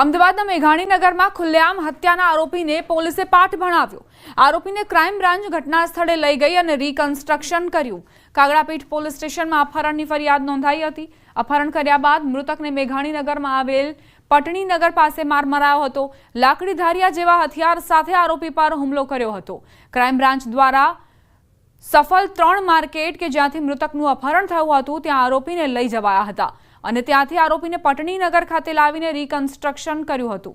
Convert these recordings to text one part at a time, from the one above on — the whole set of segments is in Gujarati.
અમદાવાદના મેઘાણીનગરમાં ખુલ્લેઆમ હત્યાના આરોપીને પોલીસે પાઠ ભણાવ્યો। આરોપીને ક્રાઇમ બ્રાન્ચ ઘટના સ્થળે લઈ ગઈ અને રીકન્સ્ટ્રક્શન કર્યું। કાગડાપીઠ પોલીસ સ્ટેશનમાં અપહરણની ફરિયાદ નોંધાઈ હતી। અપહરણ કર્યા બાદ મૃતકને મેઘાણીનગરમાં આવેલ પટણીનગર પાસે માર મરાયો હતો। લાકડી ધારિયા જેવા હથિયાર સાથે આરોપી પર હુમલો કર્યો હતો। ક્રાઇમ બ્રાન્ચ દ્વારા સફલ 3 માર્કેટ કે જ્યાંથી મૃતકનું અપહરણ થયું હતું ત્યાં આરોપીને લઈ જવાયા હતા અને ત્યાંથી આરોપીને પટણીનગર ખાતે લાવીને રીકન્સ્ટ્રક્શન કર્યું હતું।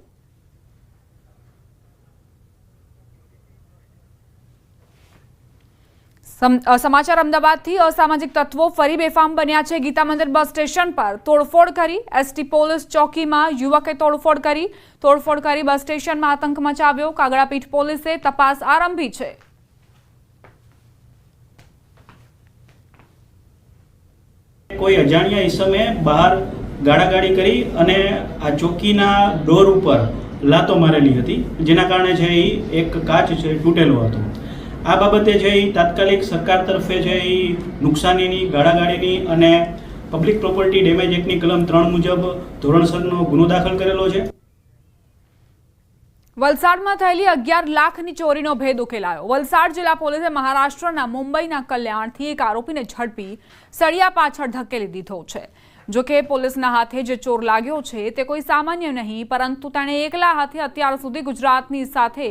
સમાચાર અમદાવાદથી અસામાજિક તત્વો ફરી બેફામ બન્યા છે। ગીતા મંદિર બસ સ્ટેશન પર તોડફોડ કરી એસટી પોલીસ ચોકીમાં યુવકે તોડફોડ કરી બસ સ્ટેશનમાં આતંક મચાવ્યો। કાગડાપીઠ પોલીસે તપાસ આરંભી છે। કોઈ અજાણ્યા ઈસમે બહાર ગાડાગાડી કરી અને આ ચોકીના ડોર ઉપર લાતો મારેલી હતી, જેના કારણે છે એ એક કાચ છે તૂટેલો હતો। આ બાબતે છે એ તાત્કાલિક સરકાર તરફે છે એ નુકસાનીની, ગાડાગાડીની અને પબ્લિક પ્રોપર્ટી ડેમેજ એક્ટની કલમ 3 મુજબ ધોરણસરનો ગુનો દાખલ કરેલો છે। વલસાડમાં થયેલી 11 લાખની ચોરીનો ભેદ ઉકેલાયો। વલસાડ જિલ્લા પોલીસે મહારાષ્ટ્રના મુંબઈના કલ્યાણથી એક આરોપીને ઝડપી સળિયા પાછળ ધકેલી દીધો છે। જો કે પોલીસના હાથે જે ચોર લાગ્યો છે તે કોઈ સામાન્ય નહીં, પરંતુ તેણે એકલા હાથે અત્યાર સુધી ગુજરાતની સાથે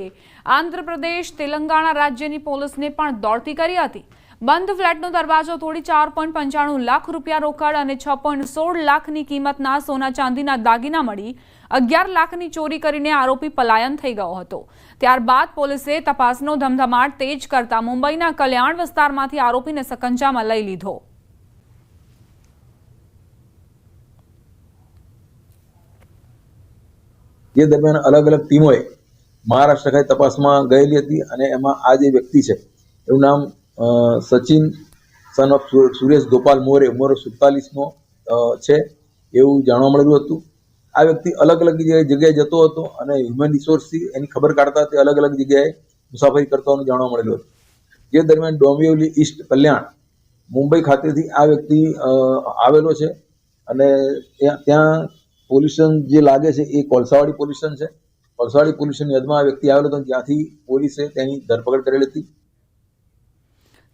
આંધ્રપ્રદેશ, તેલંગાણા રાજ્યની પોલીસને પણ દોડતી કરી હતી। બંધ ફ્લેટનો દરવાજો તોડી 4.95 લાખ રૂપિયા રોકડ અને 6.16 લાખની કિંમતના સોના ચાંદીના દાગીના મળી 11 લાખની ચોરી કરીને આરોપી પલાયન થઈ ગયો હતો। ત્યારબાદ પોલીસે તપાસનો ધમધમાટ તેજ કરતા મુંબઈના કલ્યાણ વિસ્તારમાંથી આરોપીને સકંજામાં લઈ લીધો। જે દરમિયાન અલગ અલગ ટીમોએ મહારાષ્ટ્ર ખાતે તપાસમાં ગયેલી હતી અને એમાં આ જે વ્યક્તિ છે એનું નામ સચિન સન ઓફ સુરેશ ગોપાલ મોરે, ઉંમર 47નો છે એવું જાણવા મળેલું હતું। આ વ્યક્તિ અલગ અલગ જગ્યાએ જતો હતો અને હ્યુમન રિસોર્સથી એની ખબર કાઢતા તે અલગ અલગ જગ્યાએ મુસાફરી કરતો હોવાનું જાણવા મળેલું હતું। જે દરમિયાન ડોંબિવલી ઈસ્ટ કલ્યાણ મુંબઈ ખાતેથી આ વ્યક્તિ આવેલો છે અને ત્યાં પોલીસ સ્ટેશન જે લાગે છે એ કોલસાવાડી પોલીસ સ્ટેશન છે। કોલસાવાડી પોલીસ સ્ટેશનની હદમાં આ વ્યક્તિ આવેલો હતો, જ્યાંથી પોલીસે તેની ધરપકડ કરેલી હતી।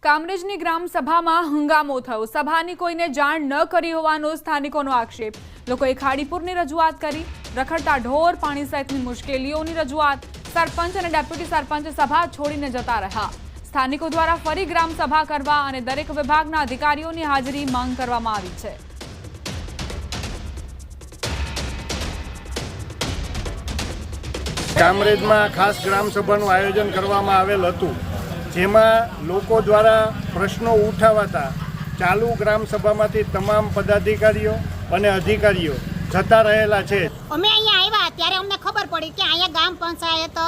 કામરેજની ગ્રામ સભામાં હંગામો થયો। સભાની કોઈને જાણ ન કરી હોવાનો સ્થાનિકોનો આક્ષેપ। લોકોએ ખાડીપુરની રજૂઆત કરી, રખડતા ઢોર, પાણી સહિતની મુશ્કેલીઓની રજૂઆત। સરપંચ અને ડેપ્યુટી સરપંચ સભા છોડીને જતા રહ્યા। સ્થાનિકો દ્વારા ફરી ગ્રામ સભા કરવા અને દરેક વિભાગના અધિકારીઓની હાજરી માંગ કરવામાં આવી છે। કામરેજમાં ખાસ ગ્રામ સભાનું આયોજન કરવામાં આવેલ હતું, જેમાં લોકો દ્વારા પ્રશ્નો ઉઠાવાતા ચાલુ ગ્રામ સભામાંથી તમામ પદાધિકારીઓ અને અધિકારીઓ જતા રહેલા છે। અમે અહીંયા આવ્યા ત્યારે અમને ખબર પડી કે અહીંયા ગ્રામ પંચાયત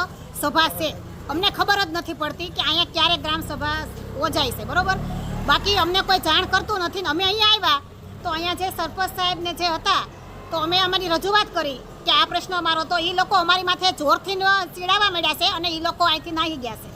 સભા છે। અમને ખબર જ નથી પડતી કે અહીંયા ક્યારે ગ્રામ સભા યોજાય છે, બરોબર। બાકી અમને કોઈ જાણ કરતું નથી ને અમે અહીંયા આવ્યા તો અહીંયા જે સરપંચ સાહેબને જે હતા તો અમે અમારી રજૂઆત કરી કે આ પ્રશ્ન અમારો, તો એ લોકો અમારી માથે જોરથી ચીડાવવા માંડ્યા છે અને એ લોકો અહીંથી નાહી ગયા છે।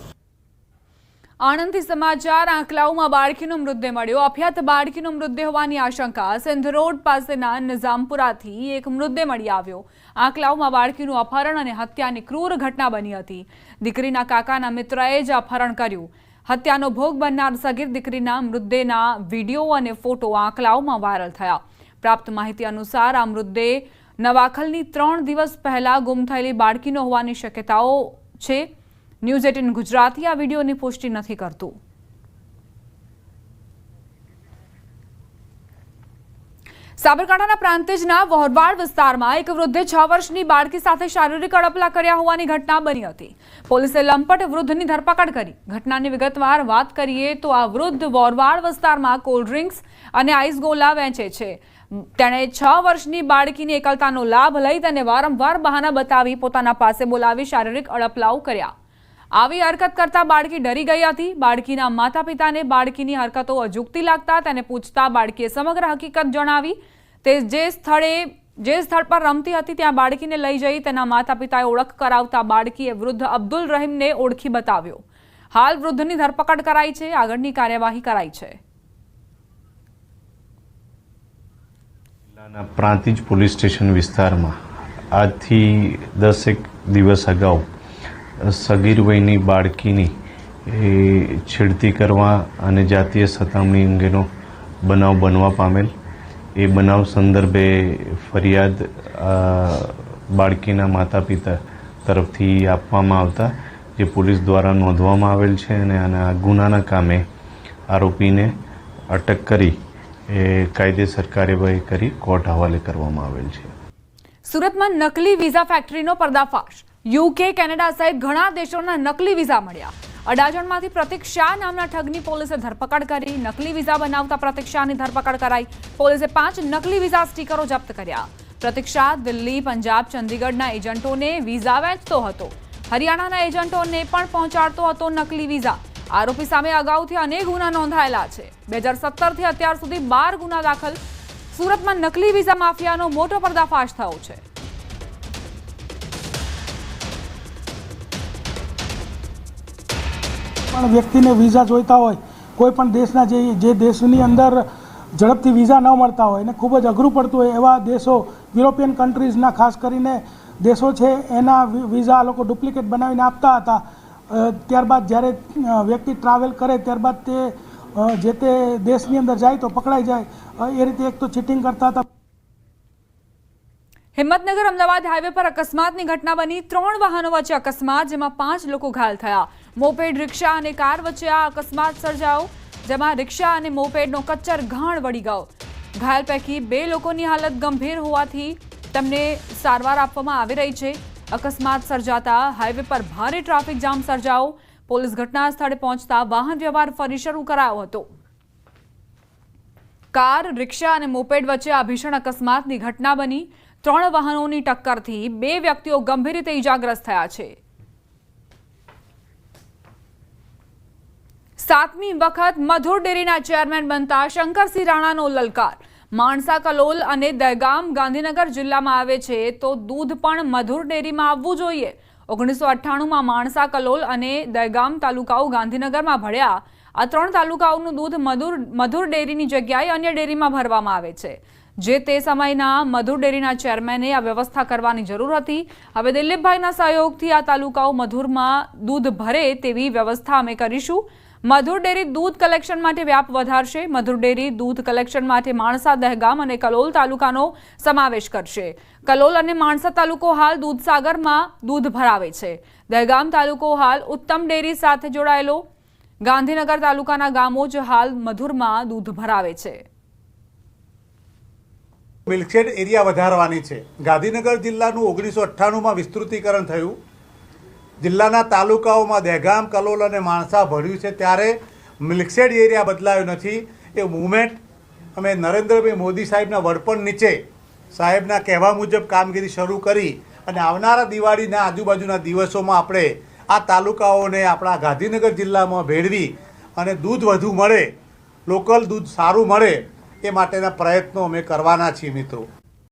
આણંદથી સમાચાર। આંકલાવમાં બાળકીનો મૃતદેહ મળ્યો। અભ્યાત બાળકીનો મૃતદેહ હોવાની આશંકા। સિંધ રોડ પાસેના નિઝામપુરાથી એક મૃતદેહ મળી આવ્યો। આંકલાવમાં બાળકીનું અપહરણ અને હત્યાની ક્રૂર ઘટના બની હતી। દીકરીના કાકાના મિત્રએ જ અપહરણ કર્યું। હત્યાનો ભોગ બનનાર સગીર દીકરીના મૃતદેહના વિડીયો અને ફોટો આંકલાવમાં વાયરલ થયા। પ્રાપ્ત માહિતી અનુસાર આ મૃતદેહ નવાખલની 3 દિવસ પહેલા ગુમ થયેલી બાળકીનો હોવાની શક્યતાઓ છે। ન્યૂઝ 18 ગુજરાતી આ વિડીયોની પુષ્ટિ નથી કરતું। સાબરકાંઠાના પ્રાંતિજના વહોરવાડ વિસ્તારમાં એક વૃદ્ધે 6 વર્ષની બાળકી સાથે શારીરિક અડપલા કર્યા હોવાની ઘટના બની હતી। પોલીસે લંપટ વૃદ્ધની ધરપકડ કરી। ઘટનાની વિગતવાર વાત કરીએ તો આ વૃદ્ધ વહોરવાડ વિસ્તારમાં કોલ્ડ ડ્રિંક્સ અને આઈસ ગોલા વેચે છે। તેણે 6 વર્ષની બાળકીની એકલતાનો લાભ લઈ તેને વારંવાર બહાના બતાવી પોતાના પાસે બોલાવી શારીરિક અડપલાઓ કર્યા। આવી હરકત કરતા બાળકી ડરી ગઈ હતી। બાળકીના માતા પિતાને બાળકીની હરકતો અજુગતી લાગતા તેને પૂછતા બાળકીએ સમગ્ર હકીકત જણાવી। તે જે સ્થળ પર રમતી હતી ત્યાં બાળકીને લઈ જઈ તેના માતા પિતાએ ઓળખ કરાવતા બાળકીએ વૃદ્ધ અબ્દુલ રહીમને ઓળખી બતાવ્યો। હાલ વૃદ્ધની ધરપકડ કરાઈ છે। આગળની કાર્યવાહી કરાઈ છે। પ્રાંતિજ પોલીસ સ્ટેશન વિસ્તારમાં આજથી 10 દિવસ અગાઉ સગીર વયની બાળકીની છેડતી કરવા અને જાતીય સતામણી અંગેનો બનાવ બનવા પામેલ. એ બનાવ સંદર્ભે ફરિયાદ બાળકીના માતા પિતા તરફથી આપવામાં આવતા જે પોલીસ દ્વારા નોંધવામાં આવેલ છે અને આના ગુનાના કામે આરોપીને અટક કરી કાયદેસર કાર્યવાહી કરી કોર્ટ હવાલે કરવામાં આવેલ છે. સુરતમાં નકલી વિઝા ફેક્ટરીનો પર્દાફાશ. યુકે, કેનેડા સહિત ઘણા દેશોના નકલી વિઝા મળ્યા. અડાજણમાંથી પ્રતિક શાહ નામના ઠગની પોલીસે ધરપકડ કરી. નકલી વિઝા બનાવતા પ્રતિક શાહની ધરપકડ કરાઈ. પોલીસે 5 નકલી વિઝા સ્ટીકરો જપ્ત કર્યા. પ્રતિક શાહ દિલ્હી, પંજાબ, ચંદીગઢના એજન્ટોને વિઝા વેચતો હતો. હરિયાણાના એજન્ટોને પણ પહોંચાડતો હતો નકલી વિઝા. આરોપી સામે અગાઉથી અનેક ગુના નોંધાયેલા છે. 2017થી અત્યાર સુધી 12 ગુના દાખલ. સુરતમાં નકલી વિઝા માફિયાનો મોટો પર્દાફાશ થયો છે. પણ વ્યક્તિને વિઝા જોઈતા હોય, કોઈ પણ દેશના જે દેશની અંદર ઝડપથી વિઝા ન મળતા હોય અને ખૂબ જ અઘરું પડતું હોય એવા દેશો, યુરોપિયન કન્ટ્રીઝના ખાસ કરીને દેશો છે, એના વિઝા આ લોકો ડુપ્લિકેટ બનાવીને આપતા હતા. ત્યારબાદ જ્યારે વ્યક્તિ ટ્રાવેલ કરે ત્યારબાદ તે જે તે દેશની અંદર જાય તો પકડાઈ જાય. એ રીતે એક તો ચીટિંગ કરતા હતા. હિંમતનગર અમદાવાદ હાઈવે પર અકસ્માતની ઘટના બની. 3 વાહનો વચ્ચે અકસ્માત, જેમાં 5 લોકો ઘાયલ થયા. મોપેડ, રિક્ષા અને કાર વચ્ચે આ અકસ્માત સર્જાયો, જેમાં રિક્ષા અને મોપેડનો કચ્ચર ઘાણ વળી ગયો. ઘાયલ પૈકી 2 લોકોની હાલત ગંભીર હોવાથી તેમને સારવાર આપવામાં આવી રહી છે. અકસ્માત સર્જાતા હાઈવે પર ભારે ટ્રાફિક જામ સર્જાયો. પોલીસ ઘટના સ્થળે પહોંચતા વાહન વ્યવહાર ફરી શરૂ કરાયો હતો. કાર, રિક્ષા અને મોપેડ વચ્ચે આ ભીષણ અકસ્માતની ઘટના બની. 3 વાહનોની ટક્કરથી 2 વ્યક્તિઓ ગંભીર રીતે ઇજાગ્રસ્ત થયા છે. 7મી વખત મધુર ડેરીના ચેરમેન બનતા શંકરસિંહ રાણાનો લલકાર. માણસા, કલોલ અને દહેગામ ગાંધીનગર જિલ્લામાં આવે છે તો દૂધ પણ મધુર ડેરીમાં આવવું જોઈએ. 1998માં માણસા, કલોલ અને દહેગામ તાલુકાઓ ગાંધીનગરમાં ભળ્યા. આ 3 તાલુકાઓનું દૂધ મધુર ડેરીની જગ્યાએ અન્ય ડેરીમાં ભરવામાં આવે છે. જે તે સમયના મધુર ડેરીના ચેરમેને આ વ્યવસ્થા કરવાની જરૂર હતી. હવે દિલીપભાઈના સહયોગથી આ તાલુકાઓ મધુરમાં દૂધ ભરે તેવી વ્યવસ્થા અમે કરીશું. મધુર ડેરી દૂધ કલેક્શન માટે વ્યાપ વધારશે. મધુર ડેરી દૂધ કલેક્શન માટે માણસા, દહેગામ અને કલોલ તાલુકાનો સમાવેશ કરશે. કલોલ અને માણસા તાલુકો હાલ દૂધસાગરમાં દૂધ ભરાવે છે. દહેગામ તાલુકો હાલ ઉત્તમ ડેરી સાથે જોડાયેલો. ગાંધીનગર તાલુકાના ગામો જ હાલ મધુરમાં દૂધ ભરાવે છે. મિલ્કશેડ એરિયા વધારવાની છે. ગાંધીનગર જિલ્લાનું 1998માં વિસ્તૃતીકરણ થયું. જિલ્લાના તાલુકાઓમાં દહેગામ, કલોલ અને માણસા ભર્યું છે, ત્યારે મિલ્કશેડ એરિયા બદલાયો નથી. એ મુવમેન્ટ અમે નરેન્દ્રભાઈ મોદી સાહેબના વડપણ નીચે સાહેબના કહેવા મુજબ કામગીરી શરૂ કરી અને આવનારા દિવાળીના આજુબાજુના દિવસોમાં આપણે આ તાલુકાઓને આપણા ગાંધીનગર જિલ્લામાં ભેળવી અને દૂધ વધુ મળે, લોકલ દૂધ સારું મળે એ માટેના પ્રયત્નો અમે કરવાના છીએ મિત્રો.